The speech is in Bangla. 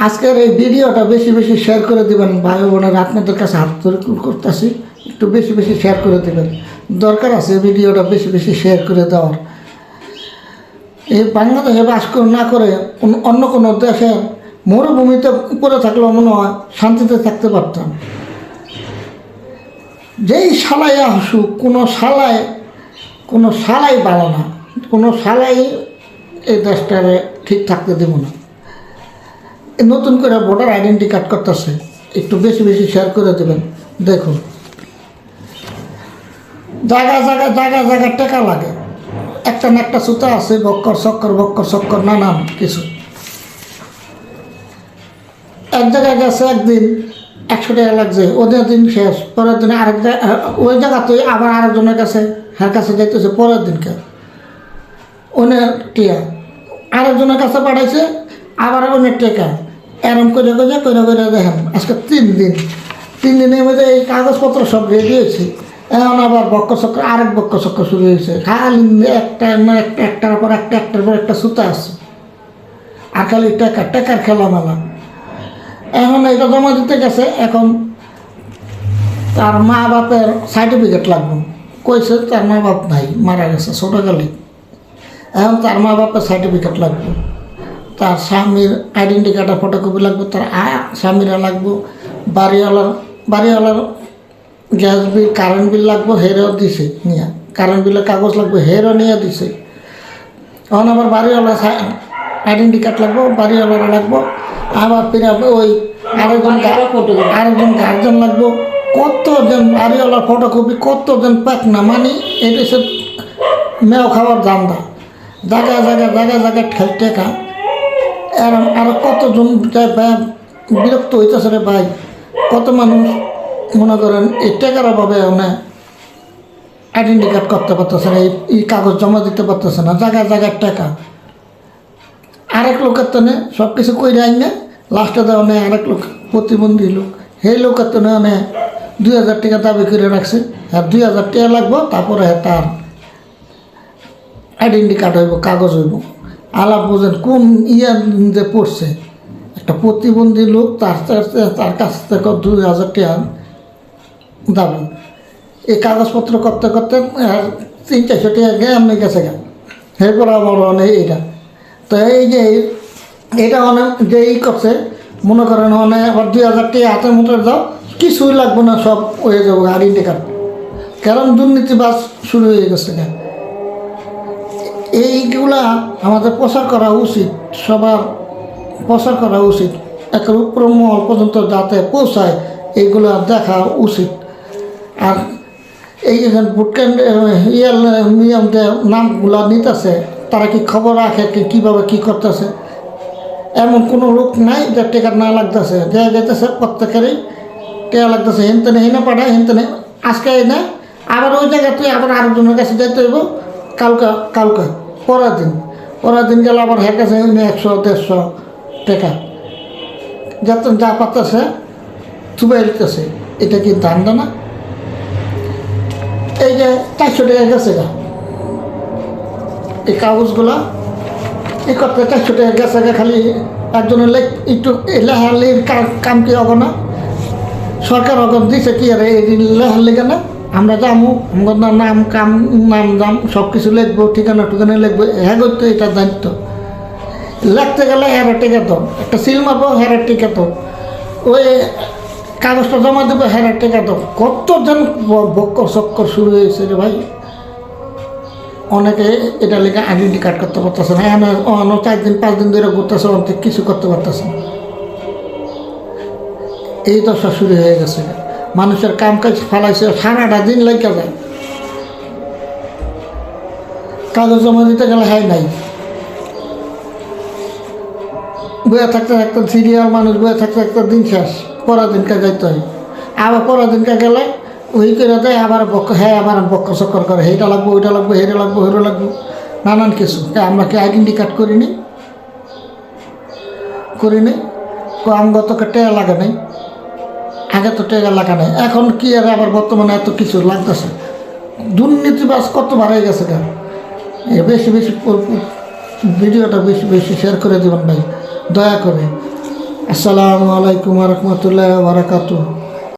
আজকের এই ভিডিওটা বেশি বেশি শেয়ার করে দেবেন ভাই বোনেরা, আপনাদের কাছে হাত ধরে করতেছি, একটু বেশি বেশি শেয়ার করে দেবেন। দরকার আছে ভিডিওটা বেশি বেশি শেয়ার করে দেওয়ার। এই বাংলাদেশে বাস না করে অন্য কোনো দেশে মরুভূমিতে পড়ে থাকলেও মনে হয় শান্তিতে থাকতে পারতাম। যেই শালায় আসুক, কোনো শালাই ভালো না, কোনো শালাই এই দেশটারে ঠিক থাকতে দেব না। নতুন করে ভোটার আইডেন্টি কার্ড করতেছে, একটু বেশি বেশি শেয়ার করে দেবেন। দেখুন, জায়গা টাকা লাগে, একটা না একটা সুতা আছে, বক্কর চক্কর নানান কিছু। এক জায়গায় গেছে একদিন 100 টাকা লাগছে, ওদের দিন শেষ, পরের দিনে আরেক ওই জায়গাতেই আবার আরেকজনের কাছে হ্যাঁ কাছে যাইতেছে, পরের দিনকে অনেক টিয়া আরেকজনের কাছে পাঠাইছে, আবার অনেক টাকা। এরম করে দেখেন আজকে 3 দিনের মধ্যে এই কাগজপত্র সব রেডি হয়েছে। এখন আবার আরেক বক্ক চক্র শুরু হয়েছে। খালি একটার পর একটা সুতা আছে, আর খালি টাকার খেলা মেলা। এখন এটা জমা দিতে গেছে, এখন তার মা বাপের সার্টিফিকেট লাগবে। কইছে তার মা বাপ নাই, মারা গেছে ছোটোকালে। এখন তার মা বাপের সার্টিফিকেট লাগবে, তার স্বামীর আইডেন্টি কার্ডের ফটোকপি লাগবে, তার স্বামীরা লাগবে, বাড়িওয়ালার গ্যাস বিল কারেন্ট বিল লাগবে, হেরেও দিছে নিয়ে, কারেন্ট বিলের কাগজ লাগবে, হেরও নিয়ে দিছে। এখন আবার বাড়িওয়ালা আইডেন্টি কার্ড লাগবো, বাড়িওয়ালারা লাগবো, আবার ফিরে ওই আরেকজন গার্জেন লাগবো। কতজন বাড়িওয়ালার ফটোকপি, কতজন প্যাক না, মানে এটা সে মেও খাওয়ার দান্দা। জায়গায় ঠেকা। এরম আরো কতজন বিরক্ত হইতেছে রে ভাই। কত মানুষ মনে করেন এই টাকার অভাবে আইডেন্টি কার্ড করতে পারতেছে না, এই কাগজ জমা দিতে পারতেছে না। জায়গায় টাকা। আরেক লোকের তো সব কিছু কইরে আইন না, লাস্টে দেওয়া নেই আরেক লোক, প্রতিবন্ধী লোক, সেই লোকের তো 2000 টাকা দাবি করে রাখছে। আর 2000 টাকা লাগবো, তারপরে তার আইডেন্টি কার্ড হইব, কাগজ হইব। আলাপ বোঝেন কোন যে পড়ছে। একটা প্রতিবন্ধী লোক তার কাছ থেকে 2000 টাকা দাবি। এই কাগজপত্র করতে 300-400 টাকা এমনি গেছে গা। এরপর আমার অনেক এটা তো এই যে এটা অনেক যে করছে, মনে করেন আবার 2000 টাকা হাতের মতো দাও, কিছুই লাগবে না, সব হয়ে যাবো আইডেন্টি কার্ড। কারণ দুর্নীতিবাজ শুরু হয়ে গেছে গা। এইগুলা আমাদের প্রচার করা উচিত, সবার প্রচার করা উচিত, একটা উপর মহল পর্যন্ত যাতে পৌঁছায় এইগুলো দেখা উচিত। আর এই যে ভোট নিয়ম যে নামগুলো নিতেছে, তারা কি খবর রাখে কীভাবে কী করতেছে? এমন কোনো লোক নাই যে টেকা না লাগতেছে, দেওয়া যেতেছে প্রত্যেকেরই টেকা লাগতেছে। হেনতেনে হেনে পাঠায়, হেনতেনে আজকে না, আবার ওই জায়গাতে আবার আরেকজনের কাছে যেতে হইব কালকে পরের দিন গেলে আবার হ্যাঁ কাছে 100-150 টাকা যত যা পাতেছে থুবাই দিতেছে। এটা কি ধান্দা না? এই যে 400 টাকা গেছে গা, এই কাগজগুলা এই করতে 400 টাকা গেছে গা। খালি একজনের একটু লেহালির কাম কি হবে না? সরকার অগর দিছে কি আর এই লেহার লেগে না? আমরা যাবো, আমাদের নাম সব কিছু লিখবো, ঠিকানা লিখবো, হ্যাঁ করতে এটা দায়িত্ব। লিখতে গেলে হেরার টিকা তো, একটা সিল মারবো, হেরার টিকা তো, ওই কাগজটা জমা দেবো, হেরার টিকা তো। কতজন বক্কর চক্কর শুরু হয়েছে রে ভাই। অনেকে এটা লেগে আইডেন্টি কার্ড করতে পারতেছে না, 4 দিন 5 দিন ধরে ঘুরতেছে, অনেক কিছু করতে পারতেছে না। এই দশা শুরু হয়ে গেছে। মানুষের কাম কাজ ফালাইছে, সারাটা দিন লেগে যায়। কাগজ জমা দিতে গেলে হ্যাঁ নাই, বয়ে থাকতে সিরিয়াল মানুষ বয়ে থাকতে দিন শেষ, পরের দিনকে যাইতে হয়। আবার পরের দিনকে গেলে ওই করে দেয়, আবার আবার বক্ক চক্কর করে, এইটা লাগবো, ওইটা লাগবো, হেরে লাগবো, হেরো লাগবো, নানান কিছু। আমরা কি আইডেন্টি কার্ড করিনি? আমগত টেয়া লাগে নাই, আগে তো টেকা লাগা নাই। এখন কি আর আবার বর্তমানে এত কিছু লাগতেছে। দুর্নীতিবাজ কত বাড়াই গেছে কেন? বেশি ভিডিওটা বেশি শেয়ার করে দেবেন ভাই, দয়া করে। আসসালামু আলাইকুম রহমতুল্লাহ বারাকাতু।